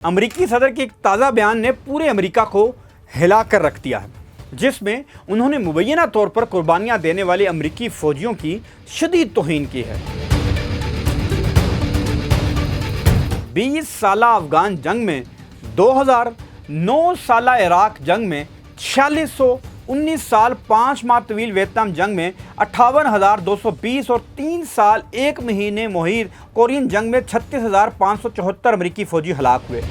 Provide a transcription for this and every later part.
अमरीकी सदर के एक ताज़ा बयान ने पूरे अमेरिका को हिला कर रख दिया है, जिसमें उन्होंने मुबैना तौर पर कुर्बानियां देने वाले अमरीकी फौजियों की शदीद तौहीन की है। 20 साला अफगान जंग में, 2009 साला इराक जंग में, 4619 साल 5 माह तवील वियतनाम जंग में, 58,220 और 3 साल 1 महीने मुहीर कोरियन जंग में 36,574 अमरीकी फौजी हलाक हुए।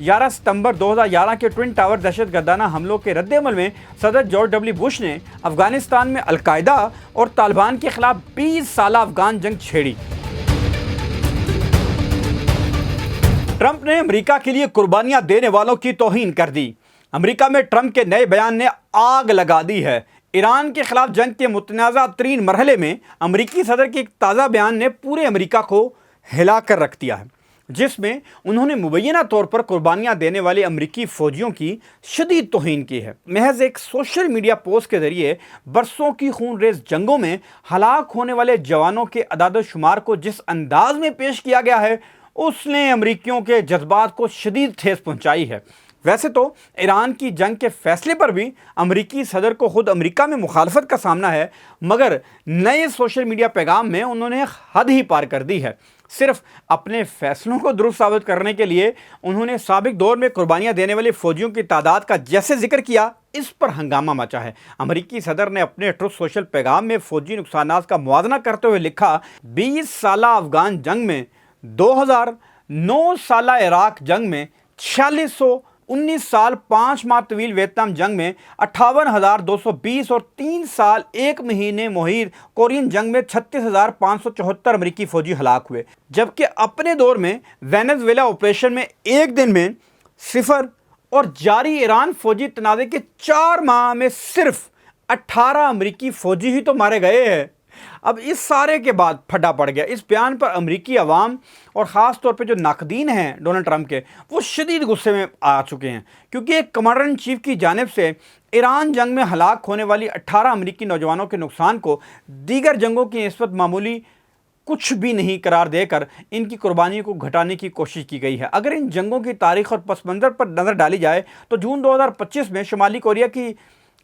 11 सितंबर 2011 के ट्विन टावर दहशतगर्दाना हमलों के रद्द-ए-अमल में सदर जॉर्ज डब्ल्यू बुश ने अफगानिस्तान में अल-कायदा और तालिबान के खिलाफ 20 साला अफगान जंग छेड़ी। ट्रंप ने अमेरिका के लिए कुर्बानियां देने वालों की तौहीन कर दी। अमेरिका में ट्रंप के नए बयान ने आग लगा दी है। ईरान के खिलाफ जंग के मुतनाज़ा तरीन मरहले में अमेरिकी सदर के एक ताज़ा बयान ने पूरे अमेरिका को हिला कर रख दिया है, जिसमें उन्होंने मुबैना तौर पर कुर्बानियां देने वाले अमरीकी फ़ौजियों की शदीद तौहीन की है। महज एक सोशल मीडिया पोस्ट के ज़रिए बरसों की खूनरेज़ जंगों में हलाक होने वाले जवानों के अदाद शुमार को जिस अंदाज में पेश किया गया है, उसने अमरीकियों के जज्बात को शदीद ठेस पहुंचाई है। वैसे तो ईरान की जंग के फैसले पर भी अमरीकी सदर को खुद अमरीका में मुखालफत का सामना है, मगर नए सोशल मीडिया पैगाम में उन्होंने हद ही पार कर दी है। सिर्फ अपने फैसलों को दुरुस्त साबित करने के लिए उन्होंने साबिक दौर में कुर्बानियां देने वाले फौजियों की तादाद का जैसे जिक्र किया, इस पर हंगामा मचा है। अमरीकी सदर ने अपने ट्रुथ सोशल पैगाम में फौजी नुकसानात का मुआवजा करते हुए लिखा, 20 साला अफगान जंग में, 2009 साला इराक जंग में, 4619 साल 5 माह तवील वियतनाम जंग में, 58,220 और 3 साल 1 महीने मुहीर कोरियन जंग में 36,574 अमरीकी फौजी हलाक हुए। जबकि अपने दौर में वेनेजुएला ऑपरेशन में एक दिन में 0 और जारी ईरान फौजी तनाज़े के 4 माह में सिर्फ 18 अमरीकी फौजी ही तो मारे गए हैं। अब इस सारे के बाद फटा पड़ गया। इस बयान पर अमरीकी अवाम और ख़ास तौर पे जो नाकदीन हैं डोनाल्ड ट्रंप के, वो शदीद गुस्से में आ चुके हैं, क्योंकि एक कमांडर इन चीफ की जानिब से ईरान जंग में हलाक होने वाली 18 अमरीकी नौजवानों के नुकसान को दीगर जंगों की निस्बत मामूली कुछ भी नहीं करार देकर इनकी कुर्बानी को घटाने की कोशिश की गई है। अगर इन जंगों की तारीख़ और पस मंज़र पर नज़र डाली जाए तो जून 2025 में शुमाली कोरिया की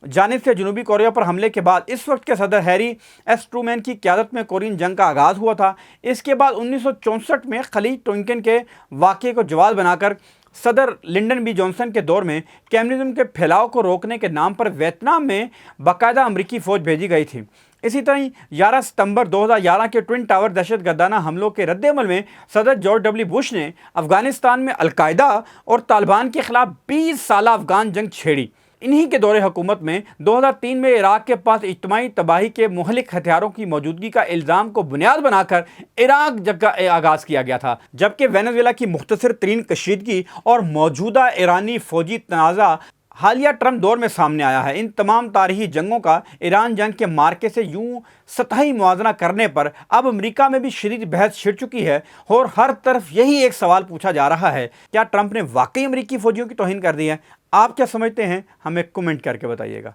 जानिब से जनूबी कोरिया पर हमले के बाद इस वक्त के सदर हैरी एस ट्रूमैन की क़यादत में कोरियन जंग का आगाज़ हुआ था। इसके बाद 1964 में खलीज टोंकन के वाक़े को जवाब बनाकर सदर लिंडन बी जॉनसन के दौर में कम्युनिज़्म के फैलाव को रोकने के नाम पर वियतनाम में बाकायदा अमरीकी फ़ौज भेजी गई थी। इसी तरह 11 सितंबर 2011 के ट्विन टावर दहशतगर्दाना हमलों के रद्द-ए-अमल में सदर जॉर्ज डब्ल्यू बुश ने अफगानिस्तान में अल-कायदा और तालिबान के खिलाफ 20 साला अफगान जंग छेड़ी। इन्हीं के दौरे हुकूमत में 2003 में इराक के पास इज्तिमाई तबाही के मुहलिक हथियारों की मौजूदगी का इल्ज़ाम को बुनियाद बनाकर इराक जंग का आगाज़ किया गया था, जबकि वेनेजुएला की मुख्तसर तरीन कशीदगी और मौजूदा ईरानी फ़ौजी तनाज़ा हालिया ट्रंप दौर में सामने आया है। इन तमाम तारीखी जंगों का ईरान जंग के मार्के से यूं सतही मुआवजा करने पर अब अमेरिका में भी शदीद बहस छिड़ चुकी है और हर तरफ यही एक सवाल पूछा जा रहा है, क्या ट्रंप ने वाकई अमरीकी फ़ौजियों की तौहीन कर दी है? आप क्या समझते हैं? हमें कमेंट करके बताइएगा।